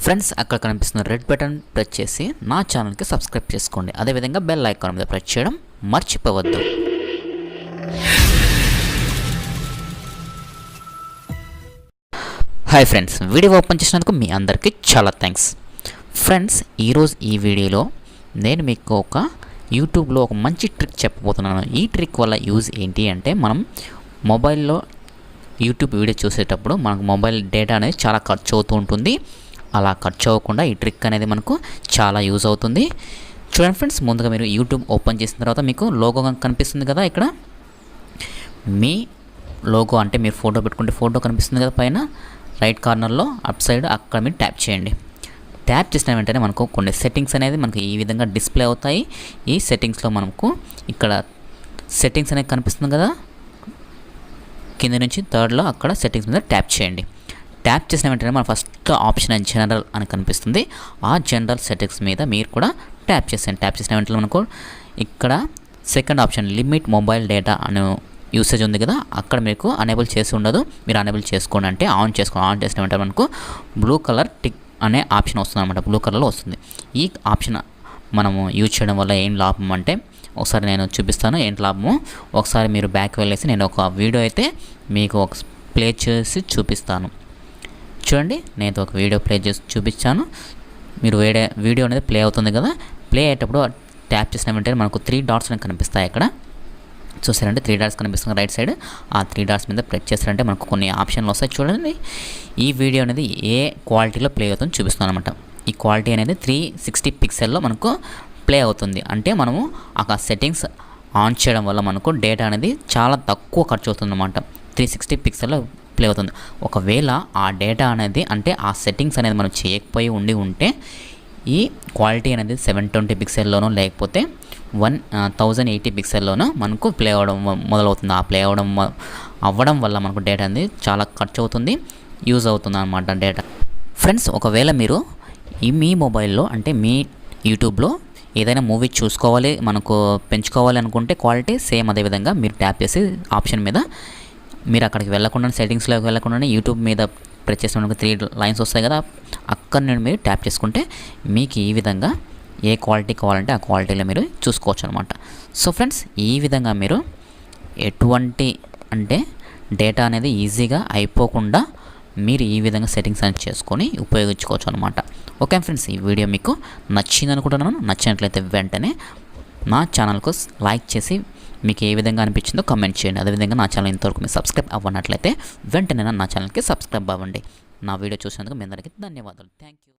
Friends అక్కడ కనిపిస్తున్న red button press చేసి నా ఛానల్కి సబ్స్క్రైబ్ చేసుకోండి. అదేవిధంగా బెల్ ఐకాన్ మీద ప్రెస్ చేయడం మర్చిపోవద్దు. హాయ్ ఫ్రెండ్స్, వీడియో ఓపెన్ చేసినందుకు మీ అందరికీ చాలా థ్యాంక్స్. ఫ్రెండ్స్, ఈరోజు ఈ వీడియోలో నేను మీకు ఒక యూట్యూబ్లో ఒక మంచి ట్రిక్ చెప్పబోతున్నాను. ఈ ట్రిక్ వల్ల యూజ్ ఏంటి అంటే, మనం మొబైల్లో యూట్యూబ్ వీడియో చూసేటప్పుడు మనకు మొబైల్ డేటా అనేది చాలా ఖర్చు అవుతూ ఉంటుంది. అలా ఖర్చు అవ్వకుండా ఈ ట్రిక్ అనేది మనకు చాలా యూజ్ అవుతుంది. చూడండి ఫ్రెండ్స్, ముందుగా మీరు యూట్యూబ్ ఓపెన్ చేసిన తర్వాత మీకు లోగో కనిపిస్తుంది కదా. ఇక్కడ మీ లోగో అంటే మీరు ఫోటో పెట్టుకుంటే ఫోటో కనిపిస్తుంది కదా పైన రైట్ కార్నర్లో అప్ సైడ్, అక్కడ మీరు ట్యాప్ చేయండి. ట్యాప్ చేసిన వెంటనే మనకు కొన్ని సెట్టింగ్స్ అనేది మనకు ఈ విధంగా డిస్ప్లే అవుతాయి. ఈ సెట్టింగ్స్లో మనకు ఇక్కడ సెట్టింగ్స్ అనేది కనిపిస్తుంది కదా, కింద నుంచి థర్డ్లో అక్కడ సెట్టింగ్స్ మీద ట్యాప్ చేయండి. ట్యాప్ చేసిన వెంటనే మన ఫస్ట్ ఆప్షన్ జనరల్ అని కనిపిస్తుంది. ఆ జనరల్ సెట్టింగ్స్ మీద మీరు కూడా ట్యాప్ చేసేయండి. ట్యాప్ చేసిన వెంటనే మనకు ఇక్కడ second option limit mobile data అనే యూసేజ్ ఉంది కదా, అక్కడ మీకు అనేబుల్ చేసి ఉండదు. మీరు అనేబుల్ చేసుకోండి అంటే ఆన్ చేసుకోండి. ఆన్ చేసిన వెంటనే మనకు బ్లూ కలర్ టిక్ అనే ఆప్షన్ వస్తుంది అనమాట. బ్లూ కలర్లో వస్తుంది. ఈ ఆప్షన్ మనము యూజ్ చేయడం వల్ల ఏం లాభం అంటే, ఒకసారి నేను చూపిస్తాను ఏంటి లాభము. ఒకసారి మీరు బ్యాక్ వెళ్ళేసి నేను ఒక వీడియో అయితే మీకు ఒక ప్లే చేసి చూపిస్తాను. చూడండి, నేను ఒక వీడియో ప్లే చేసి చూపించాను. మీరు వీడియో అనేది ప్లే అవుతుంది కదా. ప్లే అయ్యేటప్పుడు ట్యాప్ చేసిన వెంటనే మనకు 3 డాట్స్ అనేవి కనిపిస్తాయి. అక్కడ చూసారంటే 3 డాట్స్ కనిపిస్తుంది రైట్ సైడ్. ఆ 3 డాట్స్ మీద ప్రెస్ చేస్తారంటే మనకు కొన్ని ఆప్షన్లు వస్తాయి. చూడండి, ఈ వీడియో అనేది ఏ క్వాలిటీలో ప్లే అవుతుందో చూపిస్తున్నాను అనమాట. ఈ క్వాలిటీ అనేది 360 పిక్సెల్లో మనకు ప్లే అవుతుంది. అంటే మనము ఆ సెట్టింగ్స్ ఆన్ చేయడం వల్ల మనకు డేటా అనేది చాలా తక్కువ ఖర్చు అవుతుంది అనమాట. 360 పిక్సెల్లో ప్లే అవుతుంది. ఒకవేళ ఆ డేటా అనేది అంటే ఆ సెట్టింగ్స్ అనేది మనం చేయకపోయి ఉంటే ఈ క్వాలిటీ అనేది 720 పిక్సెల్లోనో లేకపోతే 1080 పిక్సెల్లోనో మనకు ప్లే అవ్వడం మొదలవుతుంది. ఆ ప్లే అవ్వడం వల్ల మనకు డేటా అనేది చాలా ఖర్చు అవుతుంది, యూజ్ అవుతుంది అన్నమాట డేటా. ఫ్రెండ్స్, ఒకవేళ మీరు మీ మొబైల్లో అంటే మీ యూట్యూబ్లో ఏదైనా మూవీ చూసుకోవాలి, మనకు పెంచుకోవాలి అనుకుంటే క్వాలిటీ సేమ్ అదేవిధంగా మీరు ట్యాప్ చేసి ఆప్షన్ మీద మీరు అక్కడికి వెళ్ళకుండా సెట్టింగ్స్లోకి వెళ్ళకుండా యూట్యూబ్ మీద ప్రెస్ చేసిన మనకు 3 లైన్స్ వస్తాయి కదా, అక్కడ నుండి మీరు ట్యాప్ చేసుకుంటే మీకు ఈ విధంగా ఏ క్వాలిటీ కావాలంటే ఆ క్వాలిటీలో మీరు చూసుకోవచ్చు అనమాట. సో ఫ్రెండ్స్, ఈ విధంగా మీరు ఎటువంటి అంటే డేటా అనేది ఈజీగా అయిపోకుండా మీరు ఈ విధంగా సెట్టింగ్స్ అనేది చేసుకొని ఉపయోగించుకోవచ్చు అనమాట. ఓకే ఫ్రెండ్స్, ఈ వీడియో మీకు నచ్చింది అనుకుంటున్నాను. నచ్చినట్లయితే వెంటనే నా ఛానల్కు లైక్ చేసి మీకు ఏ విధంగా అనిపించిందో కామెంట్ చేయండి. అదేవిధంగా నా ఛానల్ ఇంతవరకు మీరు సబ్స్క్రైబ్ అవ్వనట్లయితే వెంటనే నా ఛానల్కి సబ్స్క్రైబ్ అవ్వండి. నా వీడియో చూసినందుకు మీ అందరికీ ధన్యవాదాలు. Thank you.